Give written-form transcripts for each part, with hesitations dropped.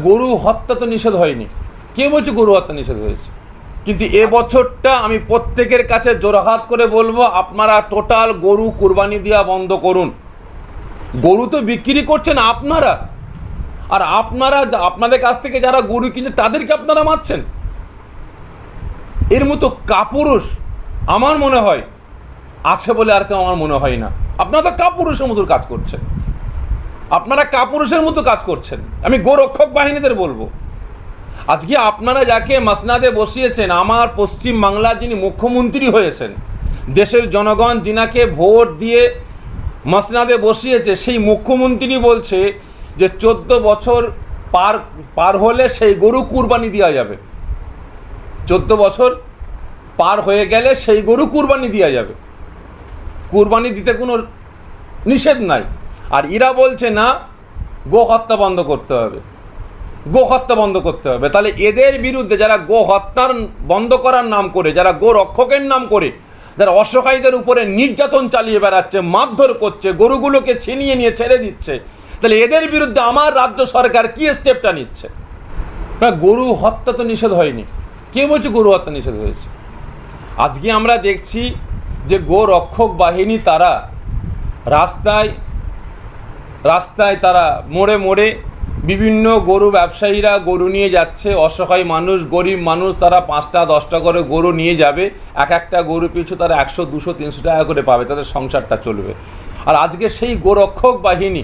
গরু হত্যা তো নিষেধ হয়নি, কে বলছে গরু হত্যা নিষেধ হয়েছে? কিন্তু এবছরটা আমি প্রত্যেকের কাছে জোড়হাত করে বলবো, আপনারা টোটাল গরু কুরবানি দেওয়া বন্ধ করুন। গরু তো বিক্রি করছেন আপনারা, আর আপনারা আপনাদের কাছ থেকে যারা গরু কিনছে তাদেরকে আপনারা মারছেন। এর মতো কাপুরুষ আমার মনে হয় আছে বলে আর কেউ আমার মনে হয় না। আপনারা তো কাপুরুষের মতো কাজ করছেন, আপনারা কাপুরুষের মতো কাজ করছেন। আমি গোরক্ষক বাহিনীদের বলবো, আজকে আপনারা যাকে মাসনাদে বসিয়েছেন, আমার পশ্চিম বাংলার যিনি মুখ্যমন্ত্রী হয়েছেন, দেশের জনগণ যিনাকে ভোট দিয়ে মাসনাদে বসিয়েছে, সেই মুখ্যমন্ত্রী বলছে যে 14 বছর পার হলে সেই গরু কুরবানি দেওয়া যাবে। 14 বছর পার হয়ে গেলে সেই গরু কুরবানি দেওয়া যাবে, কুরবানি দিতে কোনো নিষেধ নাই। আর এরা বলছে না, গো হত্যা বন্ধ করতে হবে, গো হত্যা বন্ধ করতে হবে। তাহলে এদের বিরুদ্ধে যারা গো হত্যার বন্ধ করার নাম করে, যারা গো রক্ষকের নাম করে, যারা অসহায়দের উপরে নির্যাতন চালিয়ে বেড়াচ্ছে, মারধর করছে, গরুগুলোকে ছিনিয়ে নিয়ে ছেড়ে দিচ্ছে, তাহলে এদের বিরুদ্ধে আমার রাজ্য সরকার কি স্টেপটা নিচ্ছে? গরু হত্যা তো নিষেধ হয়নি, কে বলছে গরু হত্যা নিষেধ হয়েছে? আজকে আমরা দেখছি যে গো রক্ষক বাহিনী তারা রাস্তায় রাস্তায় তারা মোড়ে মোড়ে বিভিন্ন গরু ব্যবসায়ীরা গরু নিয়ে যাচ্ছে, অসহায় মানুষ, গরিব মানুষ, তারা 5টা 10টা করে গরু নিয়ে যাবে, এক একটা গরু পিছু তারা 100 200 300 টাকা করে পাবে, তাদের সংসারটা চলবে। আর আজকে সেই গোরক্ষক বাহিনী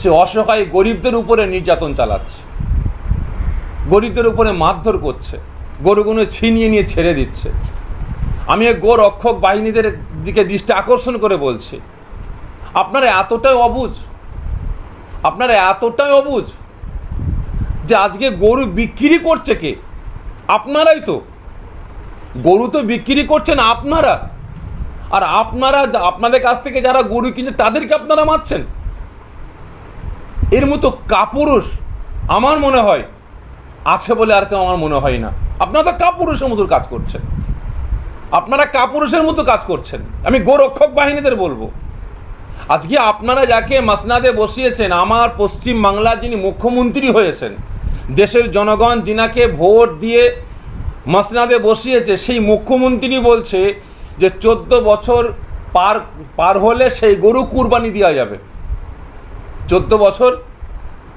সে অসহায় গরিবদের উপরে নির্যাতন চালাচ্ছে, গরিবদের উপরে মারধর করছে, গরুগুলো ছিনিয়ে নিয়ে ছেড়ে দিচ্ছে। আমি গোরক্ষক বাহিনীদের দিকে দৃষ্টি আকর্ষণ করে বলছি, আপনারা এতটাই অবুঝ, আপনারা এতটাই অবুঝ যে আজকে গরু বিক্রি করছে কে? আপনারাই তো। গরু তো বিক্রি করছেন আপনারা, আর আপনারা আপনাদের কাছ থেকে যারা গরু কিনছে তাদেরকে আপনারা মারছেন। এর মতো কাপুরুষ আমার মনে হয় আছে বলে আর কেউ আমার মনে হয় না। আপনারা তো কাপুরুষের মতো কাজ করছেন, আপনারা কাপুরুষের মতো কাজ করছেন। আমি গোরক্ষক বাহিনীদের বলবো, আজকে আপনারা যাকে মাসনাদে বসিয়েছেন, আমার পশ্চিম বাংলার যিনি মুখ্যমন্ত্রী হয়েছেন, দেশের জনগণ যিনাকে ভোট দিয়ে মাসনাদে বসিয়েছে, সেই মুখ্যমন্ত্রী বলছে যে 14 বছর পার হলে সেই গরু কুরবানি দেওয়া যাবে। 14 বছর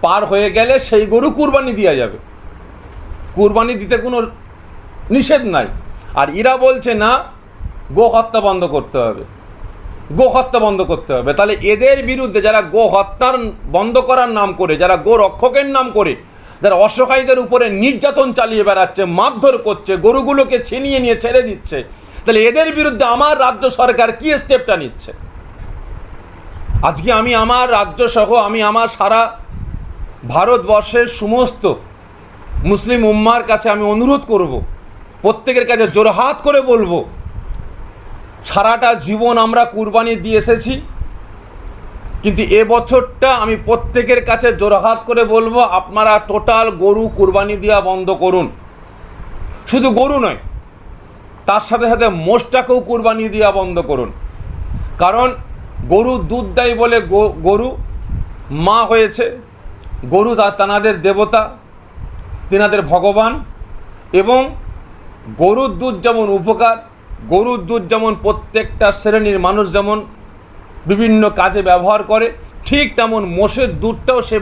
পার হয়ে গেলে সেই গরু কুরবানি দেওয়া যাবে, কুরবানি দিতে কোনো নিষেধ নাই। আর এরা বলছে না, গো হত্যা বন্ধ করতে হবে, গো হত্যা বন্ধ করতে হবে। তাহলে এদের বিরুদ্ধে যারা গো হত্যার বন্ধ করার নাম করে, যারা গো রক্ষকের নাম করে, যারা অসহায়দের উপরে নির্যাতন চালিয়ে বেড়াচ্ছে, মারধর করছে, গরুগুলোকে ছিনিয়ে নিয়ে ছেড়ে দিচ্ছে, তাহলে এদের বিরুদ্ধে আমার রাজ্য সরকার কি স্টেপটা নিচ্ছে? আজকে আমি আমার রাজ্য সহ আমি আমার সারা ভারতবর্ষের সমস্ত মুসলিম উম্মার কাছে আমি অনুরোধ করব, প্রত্যেকের কাছে জোরহাত করে বলবো, সারাটা জীবন আমরা কুরবানি দিয়ে এসেছি, কিন্তু এবছরটা আমি প্রত্যেকের কাছে জোরহাত করে বলবো, আপনারা টোটাল গরু কুরবানি দেওয়া বন্ধ করুন। শুধু গরু নয়, তার সাথে সাথে মোষটাকেও কুরবানি দেওয়া বন্ধ করুন। কারণ গরু দুধ দেয় বলে গরু মা হয়েছে, গরু তানাদের দেবতা, তেনাদের ভগবান, এবং গরুর দুধ যেমন উপকার, গরুর দুধ যেমন প্রত্যেকটা শ্রেণীর মানুষ যেমন বিভিন্ন কাজে ব্যবহার করে, ঠিক তেমন মোষের দুধটাও সে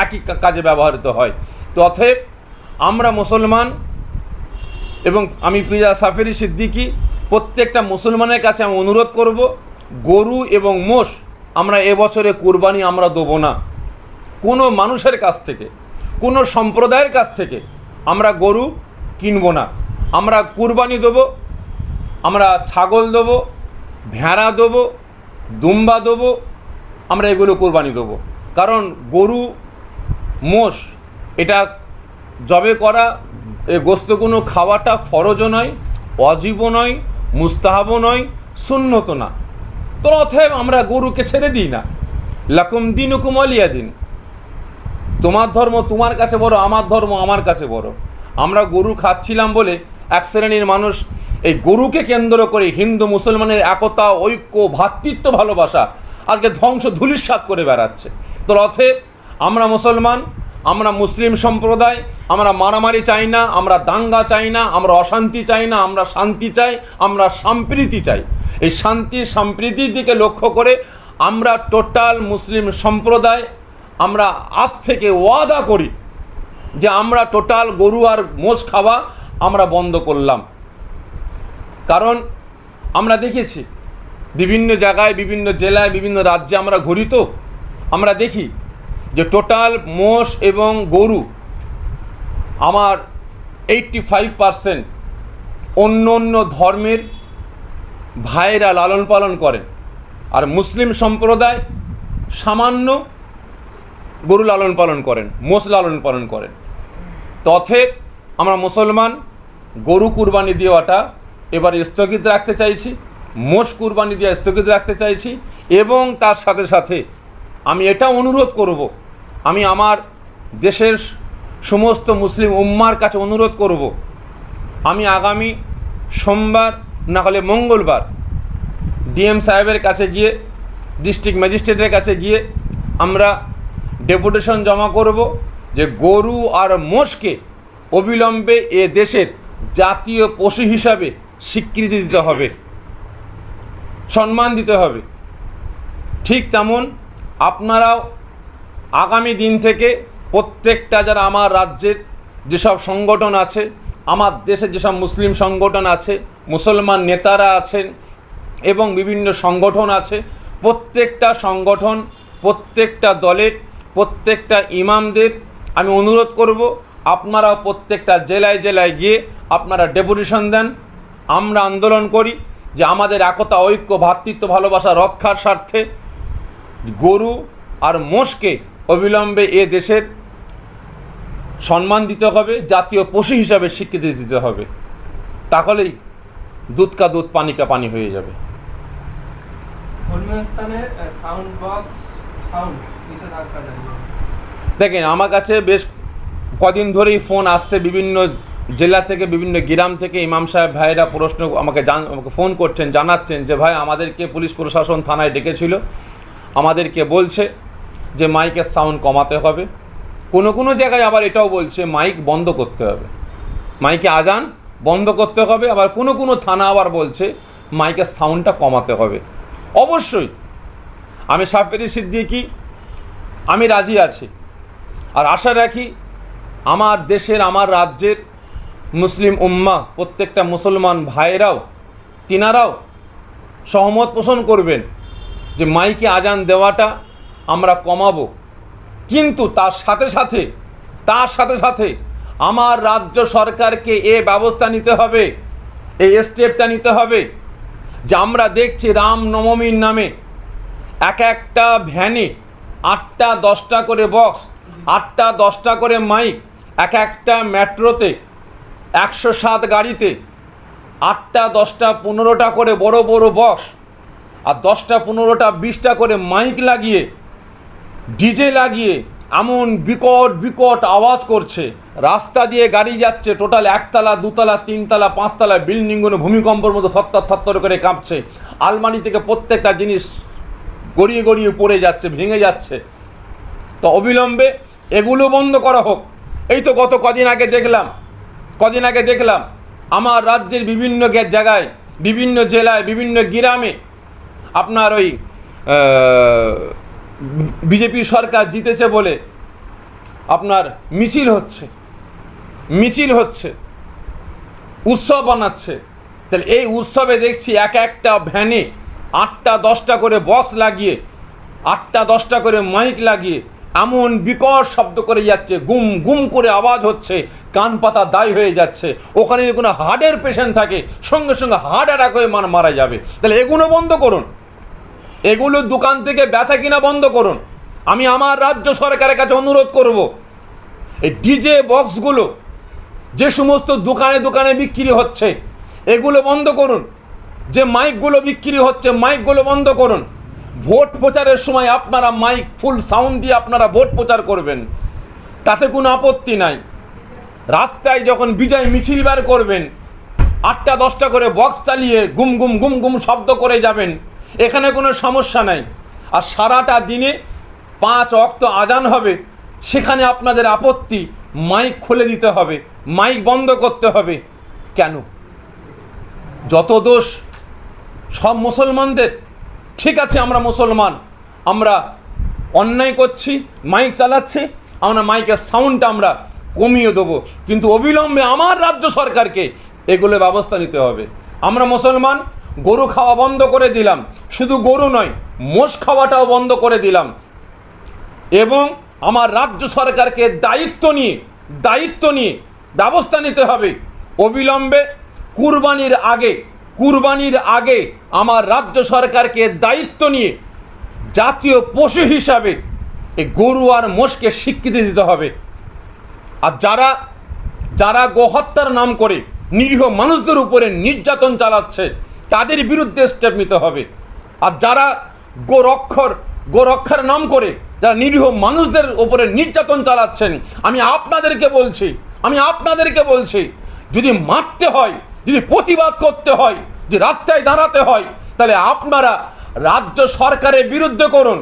একই কাজে ব্যবহৃত হয়। তো অতএব আমরা মুসলমান, এবং আমি পিজা সাফেরি সিদ্দিকী প্রত্যেকটা মুসলমানের কাছে আমি অনুরোধ করব, গরু এবং মোষ আমরা এবছরে কুরবানি আমরা দেবো না। কোনো মানুষের কাছ থেকে, কোনো সম্প্রদায়ের কাছ থেকে আমরা গরু কিনব না। আমরা কুরবানি দেবো, আমরা ছাগল দেবো, ভেড়া দেবো, দুম্বা দেবো, আমরা এগুলো কুরবানি দেবো। কারণ গরু মোষ এটা জবে করা, এই গোস্তগুলো খাওয়াটা ফরজও নয়, ওয়াজিবও নয়, মুস্তাহাবও নয়, সুন্নত না। তো অতএব আমরা গরুকে ছেড়ে দিই না। লাকুম দিনুকুম ওয়ালিয়া দিন, তোমার ধর্ম তোমার কাছে বড়, আমার ধর্ম আমার কাছে বড়। আমরা গরু খাচ্ছিলাম বলে এক শ্রেণীর মানুষ এই গরুকে কেন্দ্র করে হিন্দু মুসলমানের একতা, ঐক্য, ভ্রাতৃত্ব, ভালোবাসা আজকে ধ্বংস ধূলিসাৎ করে বেড়াচ্ছে। তো অতএব আমরা মুসলমান, আমরা মুসলিম সম্প্রদায়, আমরা মারামারি চাই না, আমরা দাঙ্গা চাই না, আমরা অশান্তি চাই না, আমরা শান্তি চাই, আমরা সম্প্রীতি চাই। এই শান্তি সম্প্রীতির দিকে লক্ষ্য করে আমরা টোটাল মুসলিম সম্প্রদায় আমরা আজ থেকে ওয়াদা করি যে আমরা টোটাল গরু আর মোষ খাওয়া আমরা বন্ধ করলাম। কারণ আমরা দেখেছি বিভিন্ন জায়গায়, বিভিন্ন জেলায়, বিভিন্ন রাজ্যে আমরা ঘুরি, তো আমরা দেখি যে টোটাল মোষ এবং গরু আমার 85% অন্য অন্য ধর্মের ভাইরা লালন পালন করেন, আর মুসলিম সম্প্রদায় সামান্য গরু লালন পালন করেন, মোষ লালন পালন করেন। তথে আমরা মুসলমান গরু কুরবানি দেওয়াটা এবার স্থগিত রাখতে চাইছি, মোষ কুরবানি দেওয়া স্থগিত রাখতে চাইছি। এবং তার সাথে সাথে আমি এটা অনুরোধ করব, আমি আমার দেশের সমস্ত মুসলিম উম্মার কাছে অনুরোধ করব, আমি আগামী সোমবার না হলে মঙ্গলবার ডিএম সাহেবের কাছে গিয়ে, ডিস্ট্রিক্ট ম্যাজিস্ট্রেটের কাছে গিয়ে আমরা ডেপুটেশন জমা করব যে গরু আর মোষকে অবিলম্বে এ দেশের জাতীয় পশু হিসাবে স্বীকৃতি দিতে হবে, সম্মান দিতে হবে। ঠিক তেমন আপনারাও আগামী দিন থেকে প্রত্যেকটা যারা আমার রাজ্যের যেসব সংগঠন আছে, আমার দেশের যেসব মুসলিম সংগঠন আছে, মুসলমান নেতারা আছেন এবং বিভিন্ন সংগঠন আছে, প্রত্যেকটা সংগঠন, প্রত্যেকটা দলের, প্রত্যেকটা ইমামদের আমি অনুরোধ করব আপনারাও প্রত্যেকটা জেলায় জেলায় গিয়ে আপনারা ডেপুটেশন দেন, আমরা আন্দোলন করি যে আমাদের একতা, ঐক্য, ভ্রাতৃত্ব, ভালোবাসা রক্ষার স্বার্থে গরু আর মোষকে অবিলম্বে এ দেশের সম্মান দিতে হবে, জাতীয় পশু হিসাবে স্বীকৃতি দিতে হবে। তাহলেই দুধ কা দুধ, পানি কা পানি হয়ে যাবে। দেখেন, আমার কাছে বেশ কদিন ধরেই ফোন আসছে বিভিন্ন জেলা থেকে, বিভিন্ন গ্রাম থেকে। ইমাম সাহেব ভাইরা প্রশ্ন আমাকে ফোন করছেন, জানাচ্ছেন যে ভাই আমাদেরকে পুলিশ প্রশাসন থানায় ডেকেছিল, আমাদেরকে বলছে যে মাইকের সাউন্ড কমাতে হবে। কোনো কোনো জায়গায় আবার এটাও বলছে মাইক বন্ধ করতে হবে, মাইকে আজান বন্ধ করতে হবে। আবার কোনো কোনো থানা আবার বলছে মাইকের সাউন্ডটা কমাতে হবে। অবশ্যই আমি সাফেরি সিদ্দিকী, আমি রাজি আছি, আর আশা রাখি আমার দেশের, আমার রাজ্যের মুসলিম উম্মা, প্রত্যেকটা মুসলমান ভাইরাও, তিনারাও সহমত পোষণ করবেন যে মাইকে আজান দেওয়াটা আমরা কমাবো। কিন্তু তার সাথে সাথে আমার রাজ্য সরকারকে এ ব্যবস্থা নিতে হবে, এই স্টেপটা নিতে হবে যে আমরা দেখছি রামনবমীর নামে এক একটা ভ্যানে 8টা 10টা করে বক্স, 8টা 10টা করে মাইক, এক একটা মেট্রোতে 107 গাড়িতে 8টা 10টা 15টা করে বড় বড় বক্স, আর 10টা 15টা 20টা করে মাইক লাগিয়ে, ডিজে লাগিয়ে এমন বিকট বিকট আওয়াজ করছে। রাস্তা দিয়ে গাড়ি যাচ্ছে, টোটাল 1তলা 2তলা 3তলা 5তলা বিল্ডিংগুলো ভূমিকম্পের মতো থরথর থরথর করে কাঁপছে। আলমারি থেকে প্রত্যেকটা জিনিস গড়িয়ে গড়িয়ে পড়ে যাচ্ছে, ভেঙে যাচ্ছে। তো অবিলম্বে এগুলো বন্ধ করা হোক। এই তো গত কদিন আগে দেখলাম আমার রাজ্যের বিভিন্ন জায়গায়, বিভিন্ন জেলায়, বিভিন্ন গ্রামে আপনার ওই বিজেপি সরকার জিতেছে বলে আপনার মিছিল হচ্ছে, উৎসব বানাচ্ছে। তাহলে এই উৎসবে দেখছি এক একটা ভ্যানে 8টা 10টা করে বক্স লাগিয়ে, 8টা 10টা করে মাইক লাগিয়ে এমন বিকট শব্দ করে যাচ্ছে, গুম গুম করে আওয়াজ হচ্ছে, কান পাতা দায় হয়ে যাচ্ছে। ওখানে যদি কোনো হার্টের পেশেন্ট থাকে সঙ্গে সঙ্গে হার্ট অ্যাটাক হয়ে মারা যাবে। তাহলে এগুলো বন্ধ করুন, এগুলো দোকান থেকে বেচা কিনা বন্ধ করুন। আমি আমার রাজ্য সরকারের কাছে অনুরোধ করব, এই ডিজে বক্সগুলো যে সমস্ত দোকানে দোকানে বিক্রি হচ্ছে এগুলো বন্ধ করুন। যে মাইকগুলো বিক্রি হচ্ছে মাইকগুলো বন্ধ করুন। ভোট প্রচারের সময় আপনারা মাইক ফুল সাউন্ড দিয়ে আপনারা ভোট প্রচার করবেন, তাতে কোনো আপত্তি নাই। রাস্তায় যখন বিজয় মিছিল বার করবেন 8টা 10টা করে বক্স চালিয়ে গুম গুম গুম গুম শব্দ করে যাবেন, এখানে কোনো সমস্যা নাই। আর সারাটা দিনে 5 ওয়াক্ত আজান হবে, সেখানে আপনাদের আপত্তি, মাইক খুলে দিতে হবে, মাইক বন্ধ করতে হবে। কেন? যত দোষ সব মুসলমানদের। ঠিক আছে, আমরা মুসলমান, আমরা অন্যায় করছি, মাইক চালাচ্ছি, আমরা মাইকের সাউন্ডটা আমরা কমিয়ে দেবো, কিন্তু অবিলম্বে আমার রাজ্য সরকারকে এগুলো ব্যবস্থা নিতে হবে। আমরা মুসলমান, গরু খাওয়া বন্ধ করে দিলাম, শুধু গরু নয়, মোষ খাওয়াটাও বন্ধ করে দিলাম, এবং আমার রাজ্য সরকারকে দায়িত্ব নিয়ে ব্যবস্থা নিতে হবে। অবিলম্বে কুরবানির আগে আমার রাজ্য সরকারকে দায়িত্ব নিয়ে জাতীয় পশু হিসাবে এই গরু আর মোষকে স্বীকৃতি দিতে হবে। আর যারা গোহত্যার নাম করে নিরীহ মানুষদের উপরে নির্যাতন চালাচ্ছে, তাদের বিরুদ্ধে স্টেপ নিতে হবে। আর যারা গোরক্ষার নাম করে যারা নিরীহ মানুষদের উপরে নির্যাতন চালাচ্ছেন, আমি আপনাদেরকে বলছি, যদি মারতে হয়, যদি প্রতিবাদ করতে হয়, যদি রাস্তায় দাঁড়াতে হয়, তাহলে আপনারা রাজ্য সরকারের বিরুদ্ধে করুন।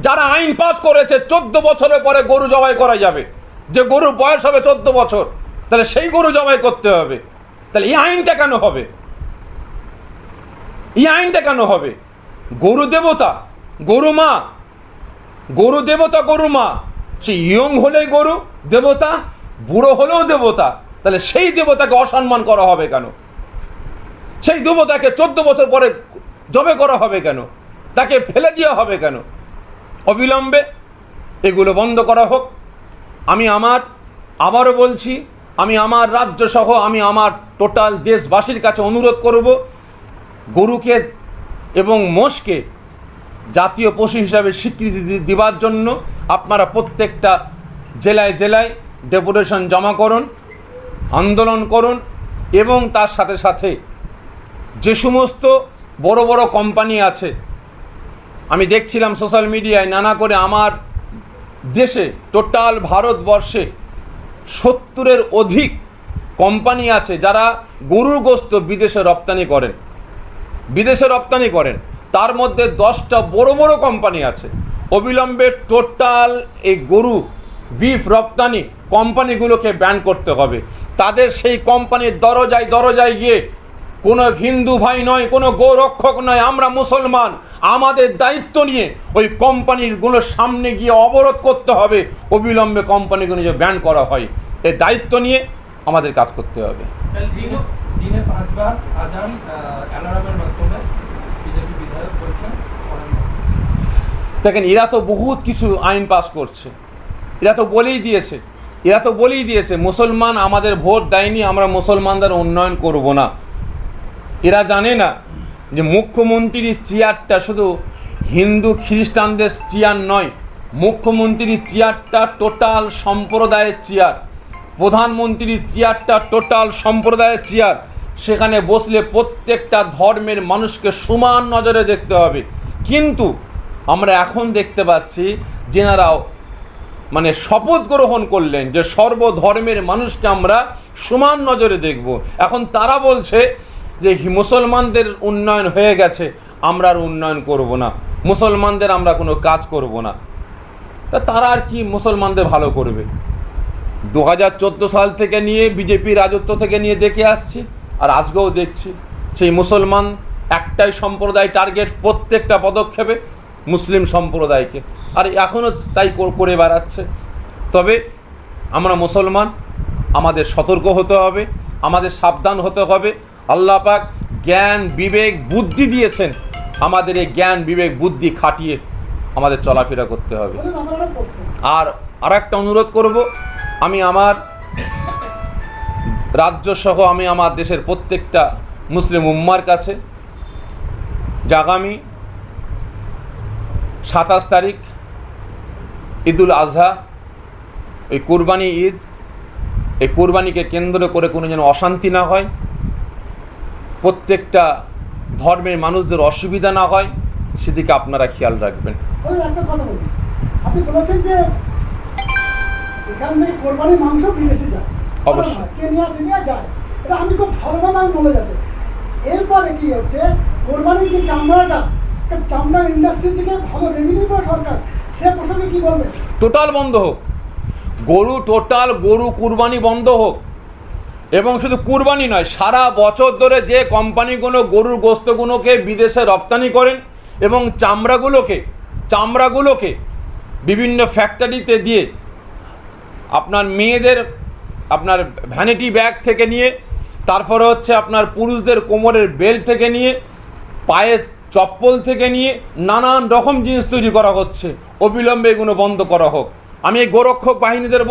যারা আইন পাস করেছে 14 বছরের পরে গরু জবাই করা যাবে, যে গরুর বয়স হবে 14 বছর, তাহলে সেই গরু জবাই করতে হবে। তাহলে এই আইনটা কেন হবে? গরু দেবতা, গরু মা, সে ইয়ং হলেই গরু দেবতা, বুড়ো হলেও দেবতা, তাহলে সেই দেবতাকে অসম্মান করা হবে কেন? সেই দেবতাকে 14 বছর পরে জবে করা হবে কেন? তাকে ফেলে দেওয়া হবে কেন? অবিলম্বে এগুলো বন্ধ করা হোক। আবারও বলছি, আমি আমার রাজ্য সহ আমি আমার টোটাল দেশবাসীর কাছে অনুরোধ করব, গরুকে এবং মোষকে জাতীয় পশু হিসাবে স্বীকৃতি দেওয়ার জন্য আপনারা প্রত্যেকটা জেলায় ডেপুটেশন জমা করুন, আন্দোলন করুন, এবং তার সাথে সাথে যে সমস্ত বড় বড় কোম্পানি আছে, আমি দেখছিলাম সোশ্যাল মিডিয়ায় নানা করে, আমার দেশে টোটাল ভারতবর্ষে 70-এর অধিক কোম্পানি আছে যারা গরুর গোশত বিদেশে রপ্তানি করেন, তার মধ্যে 10টা বড় বড় কোম্পানি আছে। অবিলম্বে টোটাল এই গরু বিফ রপ্তানি কোম্পানিগুলোকে ব্যান করতে হবে। তাদের সেই কোম্পানির দরজায় গিয়ে কোনো হিন্দু ভাই নয়, কোনো গোরক্ষক নয়, আমরা মুসলমান, আমাদের দায়িত্ব নিয়ে ওই কোম্পানিগুলোর সামনে গিয়ে অবরোধ করতে হবে, অবিলম্বে কোম্পানিগুলো যে ব্যান করা হয়, এই দায়িত্ব নিয়ে আমাদের কাজ করতে হবে। দিনে 5 বার আজান অ্যালার্মের মাধ্যমে বিজেপি বিধায়ক করেছেন। দেখেন, এরা তো বহুত কিছু আইন পাস করছে, এরা তো বলেই দিয়েছে মুসলমান আমাদের ভোট দেয়নি, আমরা মুসলমানদের উন্নয়ন করব না। এরা জানে না যে মুখ্যমন্ত্রীর চেয়ারটা শুধু হিন্দু খ্রিস্টানদের চেয়ার নয়, মুখ্যমন্ত্রীর চেয়ারটা টোটাল সম্প্রদায়ের চেয়ার, প্রধানমন্ত্রীর চেয়ারটা টোটাল সম্প্রদায়ের চেয়ার। সেখানে বসলে প্রত্যেকটা ধর্মের মানুষকে সমান নজরে দেখতে হবে। কিন্তু আমরা এখন দেখতে পাচ্ছি যেনারাও মানে শপথ গ্রহণ করলেন যে সর্বধর্মের মানুষকে আমরা সমান নজরে দেখব, এখন তারা বলছে যে মুসলমানদের উন্নয়ন হয়ে গেছে, আমরা আর উন্নয়ন করব না, মুসলমানদের আমরা কোনো কাজ করব না। তা তারা আর কি মুসলমানদের ভালো করবে? 2014 সাল থেকে নিয়ে বিজেপি রাজত্ব থেকে নিয়ে দেখে আসছি, আর আজকেও দেখছি সেই মুসলমান একটাই সম্প্রদায় টার্গেট প্রত্যেকটা পদক্ষেপে, মুসলিম সম্প্রদায়কে, আর এখনও তাই করে বেড়াচ্ছে। তবে আমরা মুসলমান, আমাদের সতর্ক হতে হবে, আমাদের সাবধান হতে হবে। আল্লাহ পাক জ্ঞান বিবেক বুদ্ধি দিয়েছেন, আমাদের এই জ্ঞান বিবেক বুদ্ধি খাটিয়ে আমাদের চলাফেরা করতে হবে। আর একটা অনুরোধ করব, আমি আমার রাজ্য সহ আমি আমার দেশের প্রত্যেকটা মুসলিম উম্মার কাছে যে আগামী 27 তারিখ ঈদুল আজহা, এই কুরবানি ঈদ, এই কুরবানিকে কেন্দ্র করে কোনো যেন অশান্তি না হয়, প্রত্যেকটা ধর্মের মানুষদের অসুবিধা না হয়, সেদিকে আপনারা খেয়াল রাখবেন। একটা কথা বলি, আপনি বলেছেন যে এখান থেকে কোরবানির মাংস বিদেশে যায়, অবশ্যই কেনিয়া যায়, এটা আমি খুব ভালোভাবে আমার নলেজ আছে। এরপরে কি হচ্ছে, কোরবানির যে চামড়া ইন্ডাস্ট্রি থেকে ভালো রেভিনিউ পায় সরকার, সে প্রসঙ্গে কি বলবেন? টোটাল বন্ধ হোক, গরু কুরবানি বন্ধ হোক। এবং শুধু কুরবানি নয়, সারা বছর ধরে যে কোম্পানিগুলো গরুর গোস্তগুলোকে বিদেশে রপ্তানি করেন এবং চামড়াগুলোকে বিভিন্ন ফ্যাক্টরিতে দিয়ে আপনার মেয়েদের আপনার ভ্যানিটি ব্যাগ থেকে নিয়ে, তারপরে হচ্ছে আপনার পুরুষদের কোমরের বেল্ট থেকে নিয়ে, পায়ের চপ্পল থেকে নিয়ে নানান রকম জিনিস তৈরি করা হচ্ছে, অবিলম্বে এগুলো বন্ধ করা হোক। আমি এই গোরক্ষক বাহিনীদের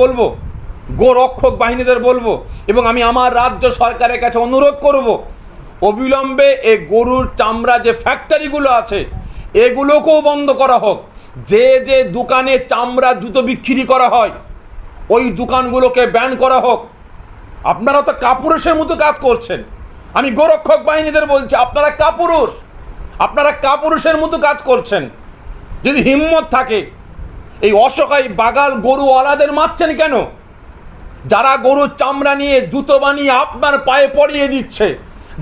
বলবো এবং আমি আমার রাজ্য সরকারের কাছে অনুরোধ করব, অবিলম্বে এই গরুর চামড়া যে ফ্যাক্টরিগুলো আছে এগুলোকেও বন্ধ করা হোক। যে দোকানে চামড়া জুতো বিক্রি করা হয় ওই দোকানগুলোকে ব্যান করা হোক। আপনারা তো কাপুরুষের মতো কাজ করছেন। আমি গোরক্ষক বাহিনীদের বলছি, আপনারা কাপুরুষের মতো কাজ করছেন। যদি হিম্মত থাকে এই অসহায় বাগাল গরুওয়ালাদের মারছেন কেন? যারা গরুর চামড়া নিয়ে জুতো বানিয়ে আপনার পায়ে পরিয়ে দিচ্ছে,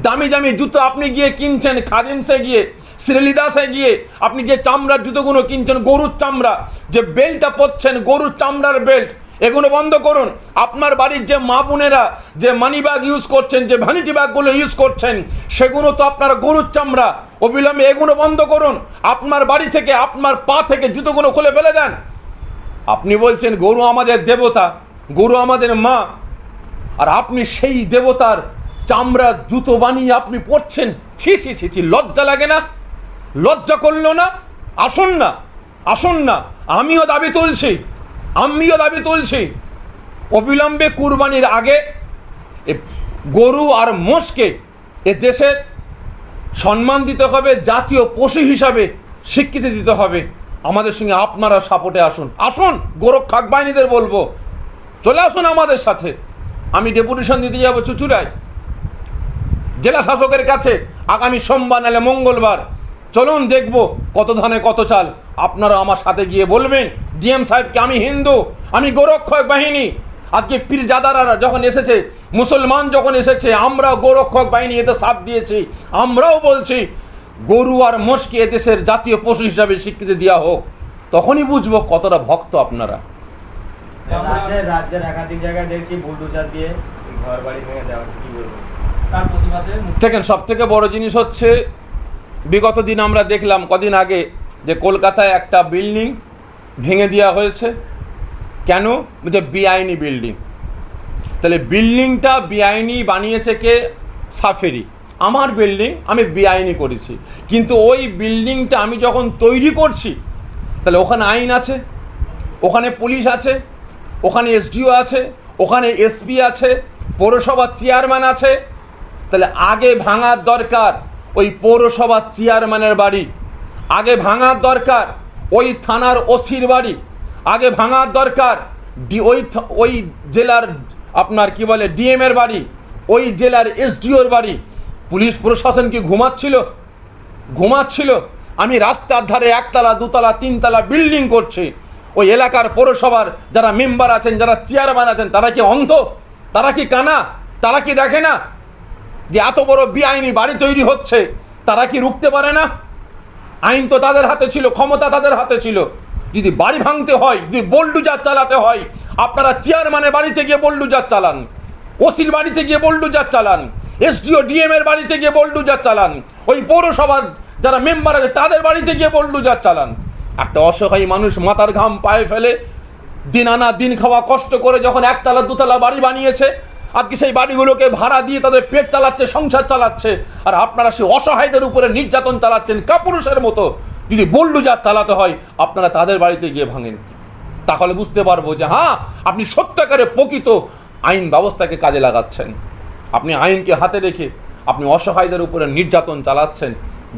দামি দামি জুতো আপনি গিয়ে কিনছেন, খাদিমসে গিয়ে, শ্রীলিদাসে গিয়ে আপনি যে চামড়ার জুতোগুলো কিনছেন, গরুর চামড়া, যে বেল্টটা পরছেন গরুর চামড়ার বেল্ট, এগুলো বন্ধ করুন। আপনার বাড়ির যে মা বোনেরা যে মানি ব্যাগ ইউজ করছেন, যে ভ্যানিটি ব্যাগগুলো ইউজ করছেন, সেগুলো তো আপনার গরুর চামড়া। অবিলম্বে এগুলো বন্ধ করুন। আপনার বাড়ি থেকে, আপনার পা থেকে জুতোগুলো খুলে ফেলে দেন। আপনি বলছেন গরু আমাদের দেবতা, গরু আমাদের মা, আর আপনি সেই দেবতার চামড়া জুতো বানিয়ে আপনি পরছেন। ছি ছি ছি ছি, লজ্জা লাগে না? লজ্জা করলো না? আসুন না, আমিও দাবি তুলছি অবিলম্বে কুরবানির আগে গরু আর মোষকে এ দেশের সম্মান দিতে হবে, জাতীয় পশু হিসাবে স্বীকৃতি দিতে হবে। আমাদের সঙ্গে আপনারা সাপোর্টে আসুন। গোরক্ষক বাহিনীদের বলবো, চলে আসুন আমাদের সাথে। আমি ডেপুটেশন দিতে যাব চুঁচুড়ায় জেলা শাসকের কাছে আগামী সোমবার নাহলে মঙ্গলবার। চলুন দেখব কত ধানে কত চাল। আপনারা আমার সাথে গিয়ে বলবেন ডিএম সাহেবকে, আমি হিন্দু, আমি গোরক্ষক বাহিনী। আজকে পীরজাদারা যখন এসেছে, মুসলমান যখন এসেছে, আমরাও গোরক্ষক বাহিনী এতে সাথ দিয়েছি। আমরাও বলছি গরু আর মোষকে এদেশের জাতীয় পশু হিসাবে স্বীকৃতি দেওয়া হোক। তখনই বুঝবো কতটা ভক্ত আপনারা। রাজ্যের একাধিক জায়গায় দেখছি বুলডোজার দিয়ে ঘর বাড়ি ভেঙে দেওয়া হচ্ছে, কি বলবো? তার প্রতিবাদে দেখেন, সব থেকে বড় জিনিস হচ্ছে বিগত দিন আমরা দেখলাম কদিন আগে যে কলকাতায় একটা বিল্ডিং ভেঙে দেওয়া হয়েছে। কেন? যে বেআইনি বিল্ডিং। তাহলে বিল্ডিংটা বেআইনি বানিয়েছে কে? সাফেরি। আমার বিল্ডিং আমি বেআইনি করেছি, কিন্তু ওই বিল্ডিংটা আমি যখন তৈরি করছি তাহলে ওখানে আইন আছে, ওখানে পুলিশ আছে, ওখানে এসডিও আছে, ওখানে এসপি আছে, পৌরসভার চেয়ারম্যান আছে। তাহলে আগে ভাঙার দরকার ওই পৌরসভার চেয়ারম্যানের বাড়ি, আগে ভাঙার দরকার ওই থানার ওসির বাড়ি, আগে ভাঙার দরকার ওই জেলার আপনার কি বলে ডিএমের বাড়ি, ওই জেলার এসডিওর বাড়ি। পুলিশ প্রশাসন কি ঘুমাচ্ছিল? আমি রাস্তার ধারে একতলা, দুতলা, তিনতলা বিল্ডিং করছি। ওই এলাকার পৌরসভার যারা মেম্বার আছেন, যারা চেয়ারম্যান আছেন, তারা কি অন্ধ? তারা কি কানা? তারা কি দেখে না যে এত বড় বেআইনি বাড়ি তৈরি হচ্ছে? তারা কি রুখতে পারে না? আইন তো তাদের হাতে ছিল, ক্ষমতা তাদের হাতে ছিল। যদি বাড়ি ভাঙতে হয়, যদি বোল্ডুজার চালাতে হয়, আপনারা চেয়ারম্যানের বাড়িতে গিয়ে বোল্ডুজার চালান, ওসির বাড়িতে গিয়ে বোল্ডুজার চালান, এসডিও ডিএম এর বাড়িতে গিয়ে বোল্ডুজার চালান, ওই পৌরসভার যারা মেম্বার আছে তাদের বাড়িতে গিয়ে বোল্ডুজার চালান। একটা অসহায় মানুষ মাথার ঘাম পায়ে ফেলে দিন আনা দিন খাওয়া কষ্ট করে যখন একতলা দুতলা বাড়ি বানিয়েছে, আজকে সেই বাড়িগুলোকে ভাড়া দিয়ে তাদের পেট চালাচ্ছে, সংসার চালাচ্ছে, আর আপনারা সেই অসহায়দের উপরে নির্যাতন চালাচ্ছেন কাপুরুষের মতো। যদি বোল্ডুজার চালাতে হয় আপনারা তাদের বাড়িতে গিয়ে ভাঙেন, তাহলে বুঝতে পারবো যে হ্যাঁ, আপনি সত্যিকারে প্রকৃত আইন ব্যবস্থাকে কাজে লাগাচ্ছেন। আপনি আইনকে হাতে রেখে আপনি অসহায়দের উপরে নির্যাতন চালাচ্ছেন,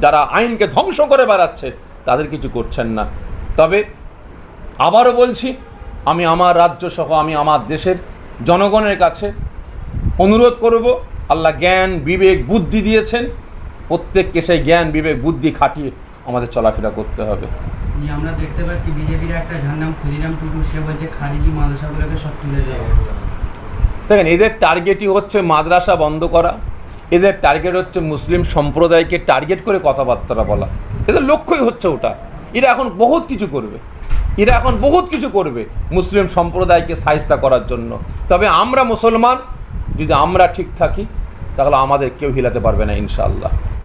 যারা আইনকে ধ্বংস করে বেড়াচ্ছে তাদের কিছু করছেন না। তবে আবারও বলছি, আমি আমার রাজ্য সহ আমি আমার দেশের জনগণের কাছে অনুরোধ করব, আল্লাহ জ্ঞান বিবেক বুদ্ধি দিয়েছেন, প্রত্যেককে সেই জ্ঞান বিবেক বুদ্ধি খাটিয়ে আমাদের চলাফেরা করতে হবে। আমরা দেখতে পাচ্ছি বিজেপির একটা যার নাম ক্ষুদিরাম টুডু, সে বলছে খারিজি মাদ্রাসাগুলোকে সব তুলে দেওয়া। দেখেন, এদের টার্গেটই হচ্ছে মাদ্রাসা বন্ধ করা, এদের টার্গেট হচ্ছে মুসলিম সম্প্রদায়কে টার্গেট করে কথাবার্তা বলা, এদের লক্ষ্যই হচ্ছে ওটা। এরা এখন বহুত কিছু করবে, এরা এখন বহুত কিছু করবে মুসলিম সম্প্রদায়কে সাইস্তা করার জন্য। তবে আমরা মুসলমান, যদি আমরা ঠিক থাকি তাহলে আমাদের কেউ হিলাতে পারবে না ইনশাআল্লাহ।